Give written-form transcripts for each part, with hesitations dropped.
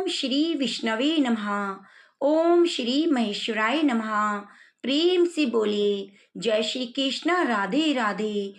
ओम श्री विष्णवे नमः। ओम श्री महेश्वराय नमः। प्रेम से बोलिए जय श्री कृष्ण, राधे राधे।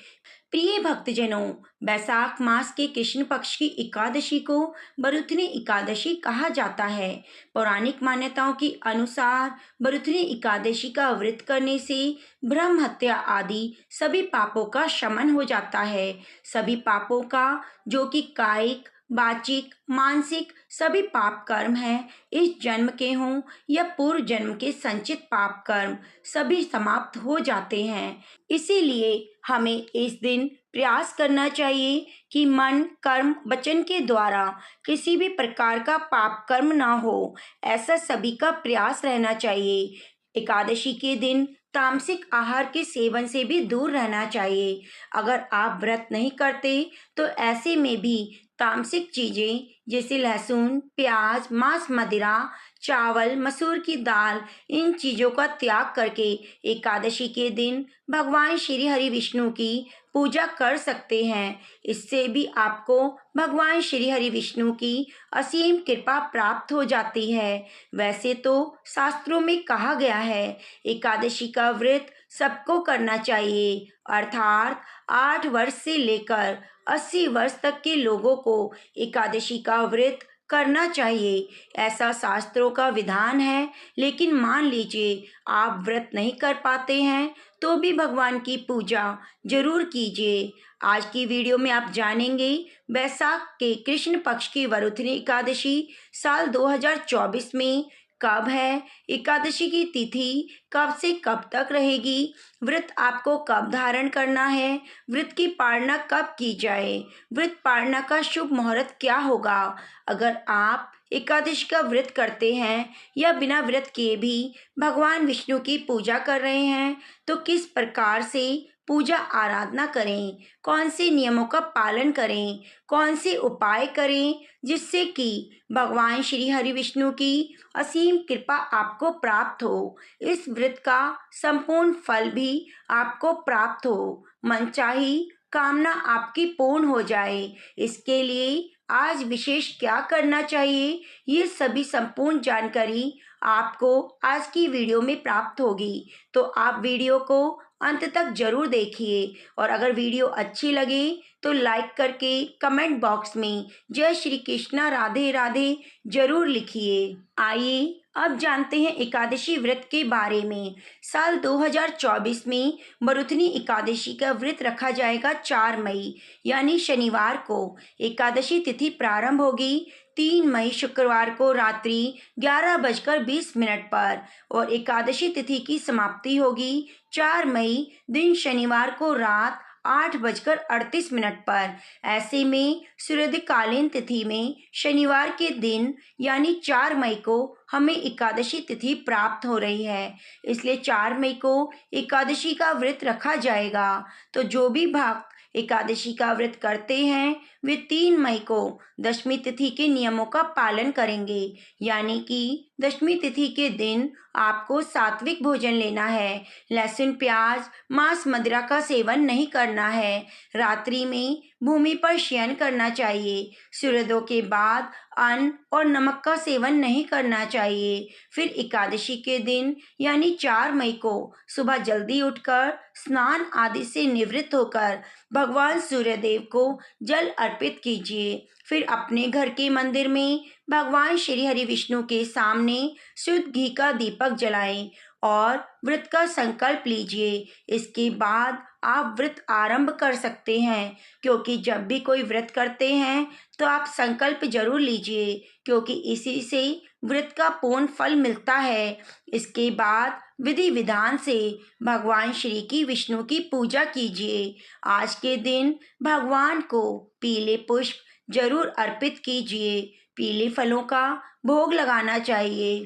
प्रिय भक्तजनों, बैसाख मास के कृष्ण पक्ष की एकादशी को बरुथनी एकादशी कहा जाता है। पौराणिक मान्यताओं के अनुसार बरुथनी एकादशी का व्रत करने से ब्रह्म हत्या आदि सभी पापों का शमन हो जाता है। सभी पापों का, जो कि कायिक, वाचिक, मानसिक सभी पाप कर्म हैं, इस जन्म के हों या पूर्व जन्म के संचित पाप कर्म, सभी समाप्त हो जाते हैं। इसीलिए हमें इस दिन प्रयास करना चाहिए कि मन, कर्म, वचन के द्वारा किसी भी प्रकार का पाप कर्म ना हो, ऐसा सभी का प्रयास रहना चाहिए। एकादशी के दिन तामसिक आहार के सेवन से भी दूर रहना चाहिए। अगर आप व्रत नहीं करते तो ऐसे में भी तामसिक चीजें जैसे लहसुन, प्याज, मांस, मदिरा, चावल, मसूर की दाल, इन चीजों का त्याग करके एकादशी के दिन भगवान श्री हरि विष्णु की पूजा कर सकते हैं। इससे भी आपको भगवान श्री हरि विष्णु की असीम कृपा प्राप्त हो जाती है। वैसे तो शास्त्रों में कहा गया है एकादशी का व्रत सबको करना चाहिए, अर्थात 8 वर्ष से लेकर 80 वर्ष तक के लोगों को एकादशी का व्रत करना चाहिए, ऐसा शास्त्रों का विधान है। लेकिन मान लीजिए आप व्रत नहीं कर पाते हैं तो भी भगवान की पूजा जरूर कीजिए। आज की वीडियो में आप जानेंगे बैसाख के कृष्ण पक्ष की वरुथनी एकादशी साल 2024 में कब है, एकादशी की तिथि कब से कब तक रहेगी, व्रत आपको कब धारण करना है, व्रत की पालना कब की जाए, व्रत पालना का शुभ मुहूर्त क्या होगा। अगर आप एकादशी का व्रत करते हैं या बिना व्रत किए भी भगवान विष्णु की पूजा कर रहे हैं तो किस प्रकार से पूजा आराधना करें, कौन से नियमों का पालन करें, कौन से उपाय करें जिससे कि भगवान श्री हरि विष्णु की असीम कृपा आपको प्राप्त हो, इस व्रत का संपूर्ण फल भी आपको प्राप्त हो, मनचाही कामना आपकी पूर्ण हो जाए। इसके लिए आज विशेष क्या करना चाहिए, ये सभी संपूर्ण जानकारी आपको आज की वीडियो में प्राप्त होगी। तो आप वीडियो को अंत तक जरूर देखिए और अगर वीडियो अच्छी लगे तो लाइक करके कमेंट बॉक्स में जय श्री कृष्णा, राधे राधे जरूर लिखिए। आइए अब जानते हैं एकादशी व्रत के बारे में। साल 2024 में बरुथनी एकादशी का व्रत रखा जाएगा 4 मई यानी शनिवार को। एकादशी तिथि प्रारंभ होगी 3 मई शुक्रवार को रात्रि 11:20 पर और एकादशी तिथि की समाप्ति होगी 4 मई दिन शनिवार को रात 8:38 पर। ऐसे में सूर्योदयकालीन तिथि में शनिवार के दिन यानी 4 मई को हमें एकादशी तिथि प्राप्त हो रही है, इसलिए 4 मई को एकादशी का व्रत रखा जाएगा। तो जो भी भक्त एकादशी का व्रत करते हैं वे 3 मई को दशमी तिथि के नियमों का पालन करेंगे, यानी कि दशमी तिथि के दिन आपको सात्विक भोजन लेना है, लहसुन, प्याज, मांस, मदिरा का सेवन नहीं करना है, रात्रि में भूमि पर शयन करना चाहिए, सूर्योदय के बाद अन्न और नमक का सेवन नहीं करना चाहिए। फिर एकादशी के दिन यानी 4 मई को सुबह जल्दी उठकर स्नान आदि से निवृत्त होकर भगवान सूर्यदेव को जल अर्पित कीजिए। फिर अपने घर के मंदिर में भगवान श्री हरि विष्णु के सामने शुद्ध घी का दीपक जलाएं और व्रत का संकल्प लीजिए। इसके बाद आप व्रत आरंभ कर सकते हैं, क्योंकि जब भी कोई व्रत करते हैं तो आप संकल्प जरूर लीजिए, क्योंकि इसी से व्रत का पूर्ण फल मिलता है। इसके बाद विधि विधान से भगवान श्री की विष्णु की पूजा कीजिए। आज के दिन भगवान को पीले पुष्प जरूर अर्पित कीजिए, पीले फलों का भोग लगाना चाहिए।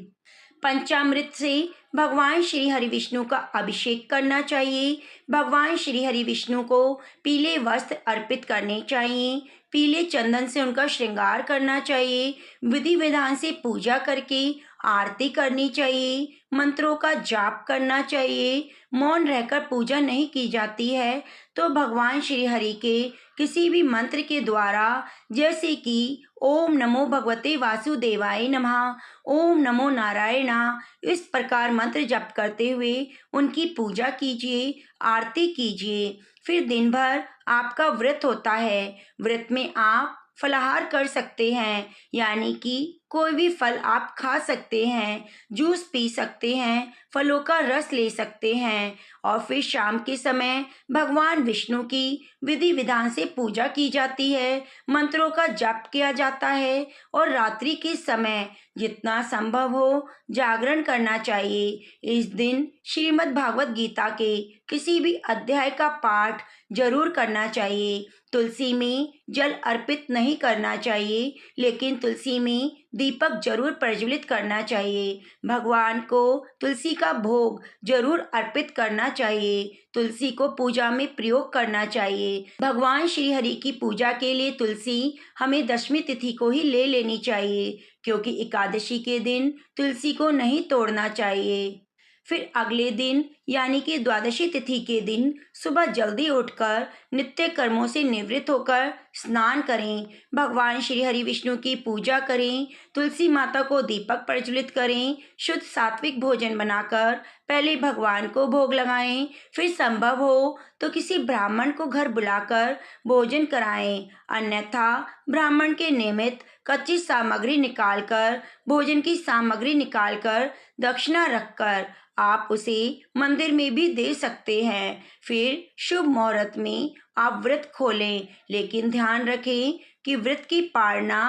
पंचामृत से भगवान श्री हरि विष्णु का अभिषेक करना चाहिए। भगवान श्री हरि विष्णु को पीले वस्त्र अर्पित करने चाहिए। पीले चंदन से उनका श्रृंगार करना चाहिए। विधि विधान से पूजा करके आरती करनी चाहिए, मंत्रों का जाप करना चाहिए। मौन रहकर पूजा नहीं की जाती है तो भगवान श्री हरि के किसी भी मंत्र के द्वारा, जैसे कि ओम नमो भगवते वासुदेवाय नमः, ओम नमो नारायणा, इस प्रकार मंत्र जप करते हुए उनकी पूजा कीजिए, आरती कीजिए। फिर दिन भर आपका व्रत होता है। व्रत में आप फलाहार कर सकते हैं, यानी कि कोई भी फल आप खा सकते हैं, जूस पी सकते हैं, फलों का रस ले सकते हैं। और फिर शाम के समय भगवान विष्णु की विधि विधान से पूजा की जाती है, मंत्रों का जप किया जाता है और रात्रि के समय जितना संभव हो जागरण करना चाहिए। इस दिन श्रीमद् भागवत गीता के किसी भी अध्याय का पाठ जरूर करना चाहिए। तुलसी में जल अर्पित नहीं करना चाहिए, लेकिन तुलसी में दीपक जरूर प्रज्वलित करना चाहिए। भगवान को तुलसी का भोग जरूर अर्पित करना चाहिए। तुलसी को पूजा में प्रयोग करना चाहिए। भगवान श्री हरि की पूजा के लिए तुलसी हमें दशमी तिथि को ही ले लेनी चाहिए, क्योंकि एकादशी के दिन तुलसी को नहीं तोड़ना चाहिए। फिर अगले दिन यानी कि द्वादशी तिथि के दिन सुबह जल्दी उठकर नित्य कर्मों से निवृत्त होकर स्नान करें, भगवान श्री हरि विष्णु की पूजा करें, तुलसी माता को दीपक प्रज्वलित करें, शुद्ध सात्विक भोजन बनाकर पहले भगवान को भोग लगाएं, फिर संभव हो तो किसी ब्राह्मण को घर बुलाकर भोजन कराएं। अन्यथा ब्राह्मण के निमित्त कच्ची सामग्री निकालकर, भोजन की सामग्री निकालकर, दक्षिणा रखकर आप उसे मंदिर में भी दे सकते हैं। फिर शुभ मुहूर्त में आप व्रत खोलें, लेकिन ध्यान रखें कि व्रत की पालना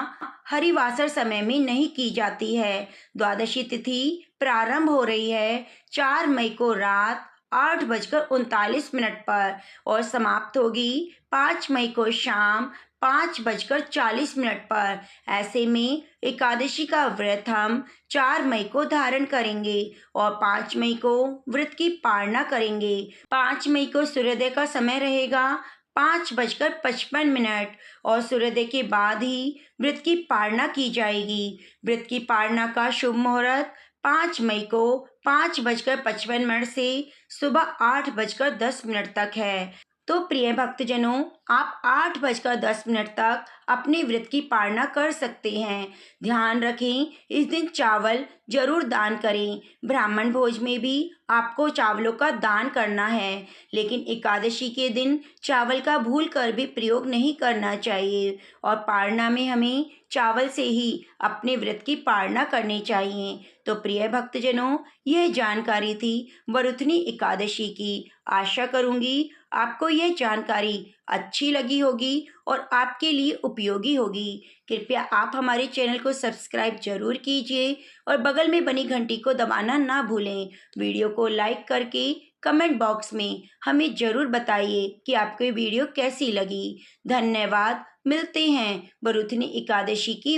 हरिवासर समय में नहीं की जाती है। द्वादशी तिथि प्रारंभ हो रही है 4 मई को रात 8:39 पर और समाप्त होगी 5 मई को शाम 5:40 पर। ऐसे में एकादशी का व्रत हम 4 मई को धारण करेंगे और 5 मई को व्रत की पालना करेंगे। 5 मई को सूर्योदय का समय रहेगा 5:55 और सूर्योदय के बाद ही व्रत की पालना की जाएगी। व्रत की पालना का शुभ मुहूर्त 5 मई को 5:55 से सुबह 8:10 तक है। तो प्रिय भक्तजनों, आप 8:10 तक अपने व्रत की पालना कर सकते हैं। ध्यान रखें, इस दिन चावल जरूर दान करें। ब्राह्मण भोज में भी आपको चावलों का दान करना है, लेकिन एकादशी के दिन चावल का भूल कर भी प्रयोग नहीं करना चाहिए और पालना में हमें चावल से ही अपने व्रत की पालना करनी चाहिए। तो प्रिय भक्तजनों, यह जानकारी थी वरुथनी एकादशी की। आशा करूंगी आपको यह जानकारी अच्छी लगी होगी और आपके लिए उपयोगी होगी। कृपया आप हमारे चैनल को सब्सक्राइब जरूर कीजिए और बगल में बनी घंटी को दबाना ना भूलें। वीडियो को लाइक करके कमेंट बॉक्स में हमें जरूर बताइए कि आपको ये वीडियो कैसी लगी। धन्यवाद। मिलते हैं वरुथनी एकादशी की